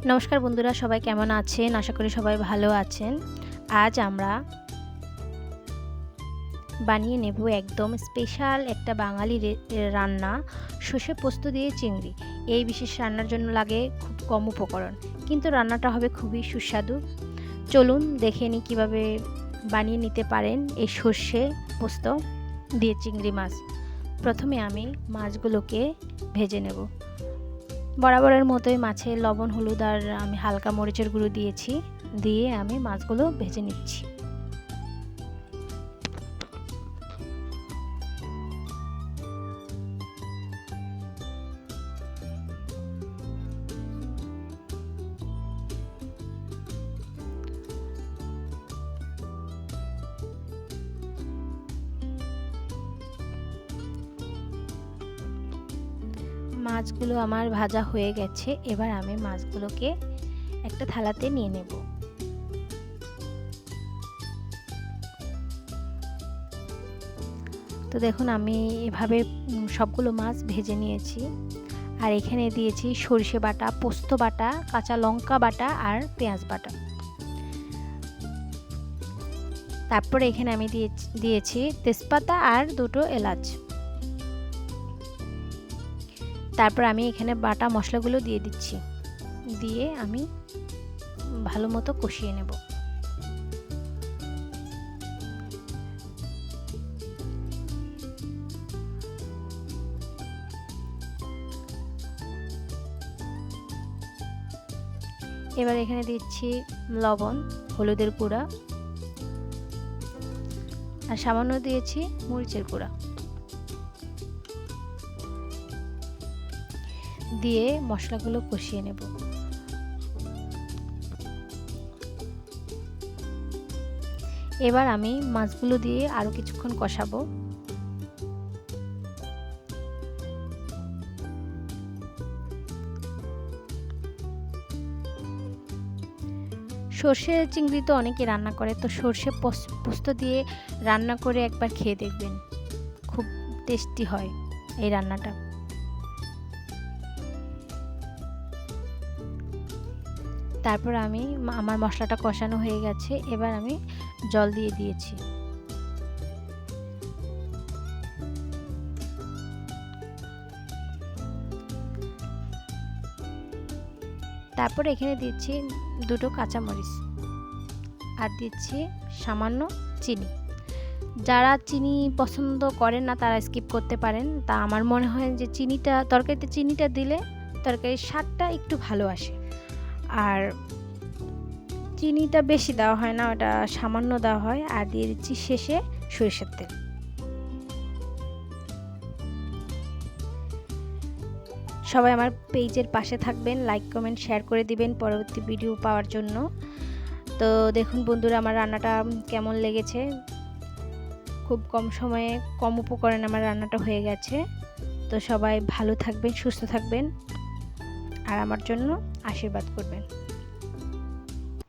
নমস্কার বন্ধুরা, সবাই কেমন আছেন? আশা করি সবাই ভালো আছেন। আজ আমরা বানিয়ে নেব একদম স্পেশাল একটা বাঙালি রান্না, সর্ষে পোস্ত দিয়ে চিংড়ি। এই বিশেষ রান্নার জন্য লাগে খুব কম উপকরণ, কিন্তু রান্নাটা হবে খুবই সুস্বাদু। চলুন দেখে নিই কীভাবে বানিয়ে নিতে পারেন এই সর্ষে পোস্ত দিয়ে চিংড়ি মাছ। প্রথমে আমি মাছগুলোকে ভেজে নেব। বরাবরের মতোই মাছে লবণ, হলুদ আর আমি হালকা মরিচের গুঁড়ো দিয়েছি। দিয়ে আমি মাছগুলো ভেজে নিচ্ছি। মাছগুলো আমার ভাজা হয়ে গেছে। এবার আমি মাছগুলোকে একটা থালাতে নিয়ে নেব। তো দেখুন আমি এভাবে সবগুলো মাছ ভেজে নিয়েছি। আর এখানে দিয়েছি সরষে বাটা, পোস্ত বাটা, কাঁচা লঙ্কা বাটা আর পেঁয়াজ বাটা। তারপরে এখানে আমি দিয়েছি তেজপাতা আর দুটো এলাচ। তারপর আমি এখানে বাটা মশলাগুলো দিয়ে দিচ্ছি। দিয়ে আমি ভালো মতো কষিয়ে নেব। এবার এখানে দিচ্ছি লবণ, হলুদের গুঁড়া আর সামান্য দিয়েছি মরিচের গুঁড়া। দিয়ে মশলাগুলো কষিয়ে নেব। এবার আমি মাছগুলো দিয়ে আরও কিছুক্ষণ কষাবো। সর্ষে চিংড়ি তো অনেকে রান্না করে, তো সর্ষে পোস্ত দিয়ে রান্না করে একবার খেয়ে দেখবেন, খুব টেস্টি হয় এই রান্নাটা। তারপর আমার মশলাটা কষানো হয়ে গেছে। এবার আমি জল দিয়ে দিয়েছি। তারপর এখানে দিচ্ছি দুটো কাঁচামরিচ আর দিচ্ছি সামান্য চিনি। যারা চিনি পছন্দ করেন না তারা স্কিপ করতে পারেন। তা আমার মনে হয় যে তরকারিতে চিনিটা দিলে তরকারির স্বাদটা একটু ভালো আসে। আর চিনিটা বেশি দেওয়া হয় না, ওটা সামান্য দেওয়া হয়। আর দিয়ে দিচ্ছি শেষে সরিষার তেল। সবাই আমার পেজের পাশে থাকবেন, লাইক কমেন্ট শেয়ার করে দিবেন পরবর্তী ভিডিও পাওয়ার জন্য। তো দেখুন বন্ধুরা আমার রান্নাটা কেমন লেগেছে। খুব কম সময়ে কম উপকরণে আমার রান্নাটা হয়ে গেছে। তো সবাই ভালো থাকবেন, সুস্থ থাকবেন আর আমার জন্য আশীর্বাদ করবেন।